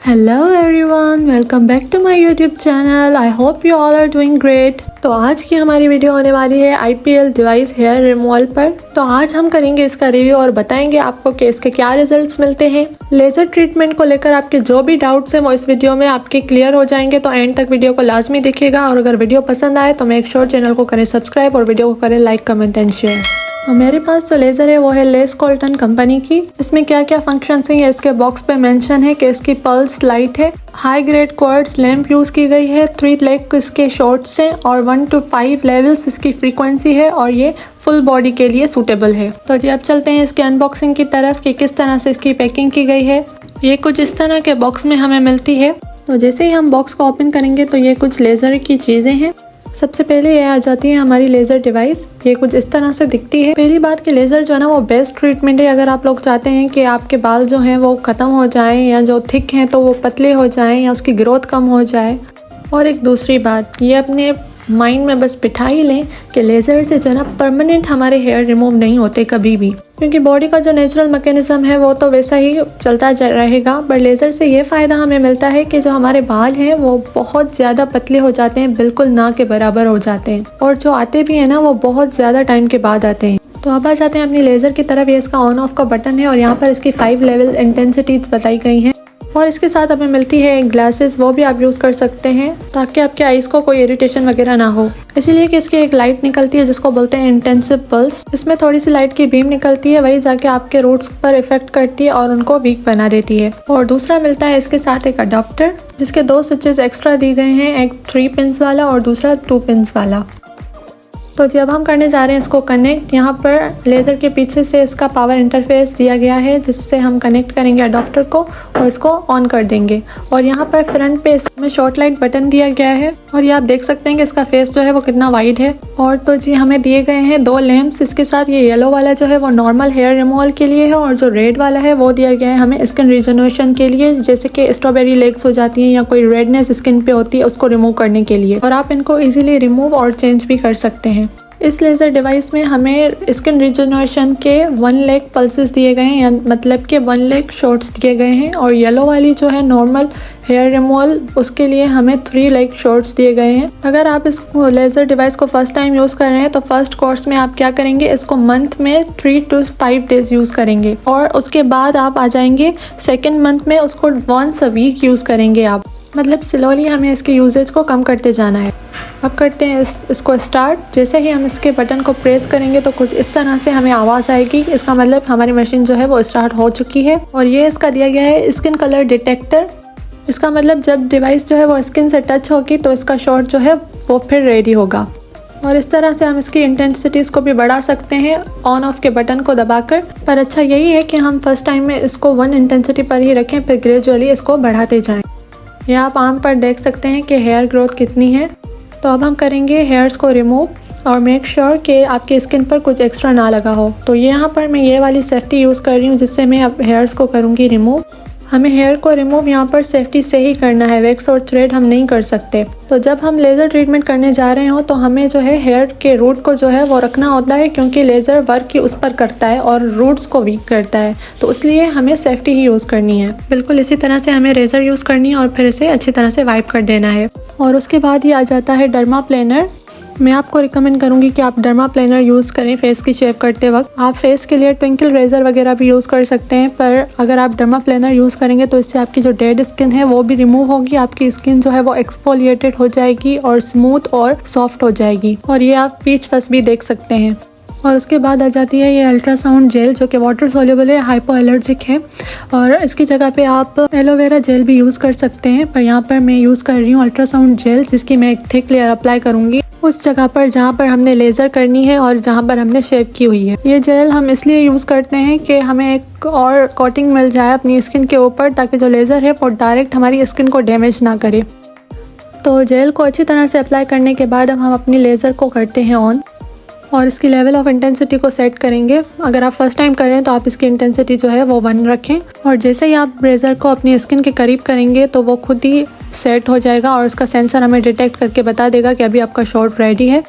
Hello everyone, welcome back to my YouTube channel. I hope you all are doing great. तो आज की हमारी video होने वाली है IPL डिवाइस हेयर रिमूवल पर। तो आज हम करेंगे इसका रिव्यू और बताएंगे आपको कि इसके क्या रिजल्ट्स मिलते हैं। लेजर ट्रीटमेंट को लेकर आपके जो भी डाउट्स हैं वो इस वीडियो में आपके क्लियर हो जाएंगे। तो एंड तक वीडियो को लाजमी देखिएगा और अगर वीडियो पसंद आए तो मेक श्योर चैनल को करें सब्सक्राइब और वीडियो को करें लाइक, कमेंट एंड शेयर। तो मेरे पास जो लेज़र है वो है लेस कोल्टन कंपनी की। इसमें क्या क्या फंक्शंस हैं ये इसके बॉक्स पे मेंशन है कि इसकी पल्स लाइट है, high grade quartz lamp use की गई है, 3 लेग इसके शॉर्ट्स हैं और 1 to 5 लेवल्स इसकी फ्रीक्वेंसी है और ये फुल बॉडी के लिए सूटेबल है। तो जी अब चलते हैं इसके अनबॉक्सिंग की तरफ कि किस तरह से इसकी पैकिंग की गई है। ये कुछ इस तरह के बॉक्स में हमें मिलती है। तो जैसे ही हम बॉक्स को ओपन करेंगे तो ये कुछ लेज़र की चीज़ें हैं। सबसे पहले ये आ जाती है हमारी लेज़र डिवाइस। ये कुछ इस तरह से दिखती है। पहली बात कि लेज़र जो है ना वो बेस्ट ट्रीटमेंट है अगर आप लोग चाहते हैं कि आपके बाल जो हैं वो ख़त्म हो जाएं या जो थिक हैं तो वो पतले हो जाएं या उसकी ग्रोथ कम हो जाए। और एक दूसरी बात, ये अपने माइंड में बस बिठा ही लें कि लेज़र से जो है ना परमानेंट हमारे हेयर रिमूव नहीं होते कभी भी, क्योंकि बॉडी का जो नेचुरल मैकेनिज्म है वो तो वैसा ही चलता रहेगा। बट लेज़र से ये फ़ायदा हमें मिलता है कि जो हमारे बाल हैं वो बहुत ज़्यादा पतले हो जाते हैं, बिल्कुल ना के बराबर हो जाते हैं और जो आते भी हैं ना वो बहुत ज़्यादा टाइम के बाद आते हैं। तो अब आ जाते हैं अपनी लेज़र की तरफ। ये इसका ऑन ऑफ का बटन है और यहाँ पर इसकी 5 लेवल इंटेंसिटीज बताई गई हैं और इसके साथ हमें मिलती है एक ग्लासेस, वो भी आप यूज़ कर सकते हैं ताकि आपके आईज को कोई इरिटेशन वगैरह ना हो। इसीलिए कि इसकी एक लाइट निकलती है जिसको बोलते हैं इंटेंसिव पल्स। इसमें थोड़ी सी लाइट की बीम निकलती है, वही जाके आपके रूट्स पर इफेक्ट करती है और उनको वीक बना देती है। और दूसरा मिलता है इसके साथ एक अडॉप्टर जिसके 2 स्विचेस एक्स्ट्रा दी गए हैं, एक 3 पिन्स वाला और दूसरा 2 पिन्स वाला। तो जब हम करने जा रहे हैं इसको कनेक्ट, यहाँ पर लेज़र के पीछे से इसका पावर इंटरफेस दिया गया है जिससे हम कनेक्ट करेंगे अडॉप्टर को और इसको ऑन कर देंगे। और यहाँ पर फ्रंट पे इसमें शॉर्ट लाइट बटन दिया गया है और ये आप देख सकते हैं कि इसका फेस जो है वो कितना वाइड है। और तो जी हमें दिए गए हैं 2 लैंप्स। इसके साथ ये येलो वाला जो है वो नॉर्मल हेयर रिमूवल के लिए है और जो रेड वाला है वो दिया गया है हमें स्किन रिजनरेशन के लिए, जैसे कि स्ट्रॉबेरी लेग्स हो जाती हैं या कोई रेडनेस स्किन पे होती है उसको रिमूव करने के लिए। और आप इनको इजीली रिमूव और चेंज भी कर सकते हैं। इस लेज़र डिवाइस में हमें स्किन रिजनरेशन के 1 लेग पल्सेस दिए गए हैं, मतलब कि 1 लेग शॉट्स दिए गए हैं। और येलो वाली जो है नॉर्मल हेयर रिमूवल, उसके लिए हमें 3 लेग शॉट्स दिए गए हैं। अगर आप इस लेज़र डिवाइस को फर्स्ट टाइम यूज़ कर रहे हैं तो फर्स्ट कोर्स में आप क्या करेंगे, इसको मंथ में 3 to 5 डेज यूज़ करेंगे और उसके बाद आप आ जाएंगे सेकेंड मंथ में उसको 1 a वीक यूज़ करेंगे आप। मतलब स्लोली हमें इसके यूजेज को कम करते जाना है। अब करते हैं इसको स्टार्ट। जैसे ही हम इसके बटन को प्रेस करेंगे तो कुछ इस तरह से हमें आवाज़ आएगी। इसका मतलब हमारी मशीन जो है वो स्टार्ट हो चुकी है। और ये इसका दिया गया है स्किन कलर डिटेक्टर। इसका मतलब जब डिवाइस जो है वो स्किन से टच होगी तो इसका शॉट जो है वो फिर रेडी होगा। और इस तरह से हम इसकी इंटेंसिटीज़ को भी बढ़ा सकते हैं ऑन ऑफ के बटन को दबाकर। पर अच्छा यही है कि हम फर्स्ट टाइम में इसको 1 इंटेंसिटी पर ही रखें, फिर ग्रेजुअली इसको बढ़ाते जाएँ। यहाँ आप आम पर देख सकते हैं कि हेयर ग्रोथ कितनी है। तो अब हम करेंगे हेयर्स को रिमूव और मेक श्योर कि आपके स्किन पर कुछ एक्स्ट्रा ना लगा हो। तो यहाँ पर मैं ये वाली सेफ्टी यूज़ कर रही हूँ जिससे मैं अब हेयर्स को करूँगी रिमूव। हमें हेयर को रिमूव यहाँ पर सेफ्टी से ही करना है, वैक्स और थ्रेड हम नहीं कर सकते। तो जब हम लेज़र ट्रीटमेंट करने जा रहे हो तो हमें जो है हेयर के रूट को जो है वो रखना होता है, क्योंकि लेज़र वर्क ही उस पर करता है और रूट्स को वीक करता है। तो इसलिए हमें सेफ्टी ही यूज़ करनी है। बिल्कुल इसी तरह से हमें रेज़र यूज़ करनी है और फिर इसे अच्छी तरह से वाइप कर देना है। और उसके बाद ही आ जाता है डर्मा प्लेनर। मैं आपको रिकमेंड करूंगी कि आप डर्मा प्लेनर यूज़ करें फेस की शेव करते वक्त। आप फेस के लिए ट्विंकल रेजर वगैरह भी यूज़ कर सकते हैं, पर अगर आप डर्मा प्लेनर यूज़ करेंगे तो इससे आपकी जो डेड स्किन है वो भी रिमूव होगी। आपकी स्किन जो है वो एक्सफोलिएटेड हो जाएगी और स्मूथ और सॉफ्ट हो जाएगी। और ये आप पीच फस भी देख सकते हैं। और उसके बाद आ जाती है ये अल्ट्रासाउंड जेल जो कि वाटर सोल्यूबल है, हाइपो एलर्जिक है। और इसकी जगह पे आप एलोवेरा जेल भी यूज़ कर सकते हैं, पर यहाँ पर मैं यूज़ कर रही हूँ अल्ट्रासाउंड जेल, जिसकी मैं एक थिक लेयर अप्लाई करूँगी उस जगह पर जहाँ पर हमने लेज़र करनी है और जहाँ पर हमने शेव की हुई है। ये जेल हम इसलिए यूज़ करते हैं कि हमें एक और कोटिंग मिल जाए अपनी स्किन के ऊपर, ताकि जो लेज़र है वो डायरेक्ट हमारी स्किन को डैमेज ना करे। तो जेल को अच्छी तरह से अप्लाई करने के बाद अब हम अपनी लेज़र को करते हैं ऑन और इसकी लेवल ऑफ इंटेंसिटी को सेट करेंगे। अगर आप फर्स्ट टाइम कर रहे हैं तो आप इसकी इंटेंसिटी जो है वो 1 रखें और जैसे ही आप लेज़र को अपनी स्किन के करीब करेंगे तो वो खुद ही सेट हो जाएगा और उसका सेंसर हमें डिटेक्ट करके बता देगा कि अभी आपका शॉट रेडी है।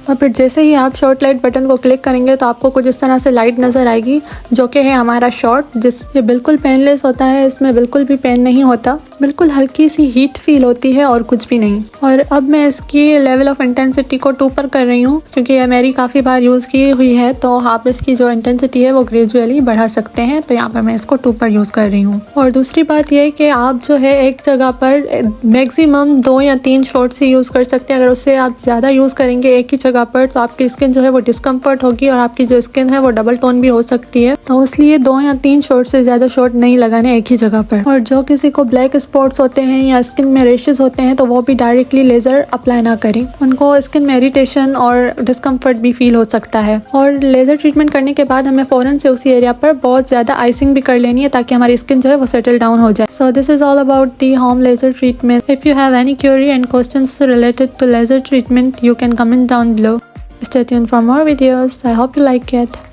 और फिर जैसे ही आप शॉर्ट लाइट बटन को क्लिक करेंगे तो आपको कुछ इस तरह से लाइट नज़र आएगी जो कि है हमारा शॉर्ट। ये बिल्कुल पेनलेस होता है, इसमें बिल्कुल भी पेन नहीं होता। बिल्कुल हल्की सी हीट फील होती है और कुछ भी नहीं। और अब मैं इसकी लेवल ऑफ इंटेंसिटी को 2 पर कर रही हूँ, क्योंकि ये मेरी काफ़ी बार यूज़ की हुई है, तो आप इसकी जो इंटेंसिटी है वो ग्रेजुअली बढ़ा सकते हैं। तो यहाँ पर मैं इसको 2 पर यूज़ कर रही हूँ। और दूसरी बात यह है कि आप जो है एक जगह पर मैक्सिमम 2 या 3 शॉट्स ही यूज़ कर सकते हैं। अगर उससे आप ज़्यादा यूज़ करेंगे एक ही जगह पर तो आपकी स्किन जो है वो डिस्कम्फर्ट होगी और आपकी जो स्किन है वो डबल टोन भी हो सकती है। तो इसलिए 2 या 3 शॉट से ज़्यादा शॉट नहीं लगाने एक ही जगह पर। और जो किसी को ब्लैक स्पॉट्स होते हैं या स्किन में रेशेस होते हैं तो वो भी डायरेक्टली लेज़र अप्लाई ना करें, उनको स्किन में इरिटेशन और डिस्कम्फर्ट भी फील हो सकता है। और लेज़र ट्रीटमेंट करने के बाद हमें फ़ौरन से उसी एरिया पर बहुत ज़्यादा आइसिंग भी कर लेनी है ताकि हमारी स्किन जो है वो सेटल डाउन हो जाए। So this is all about the home laser treatment. If you have any query and questions related to laser treatment, you can comment down below. Stay tuned for more videos. I hope you like it.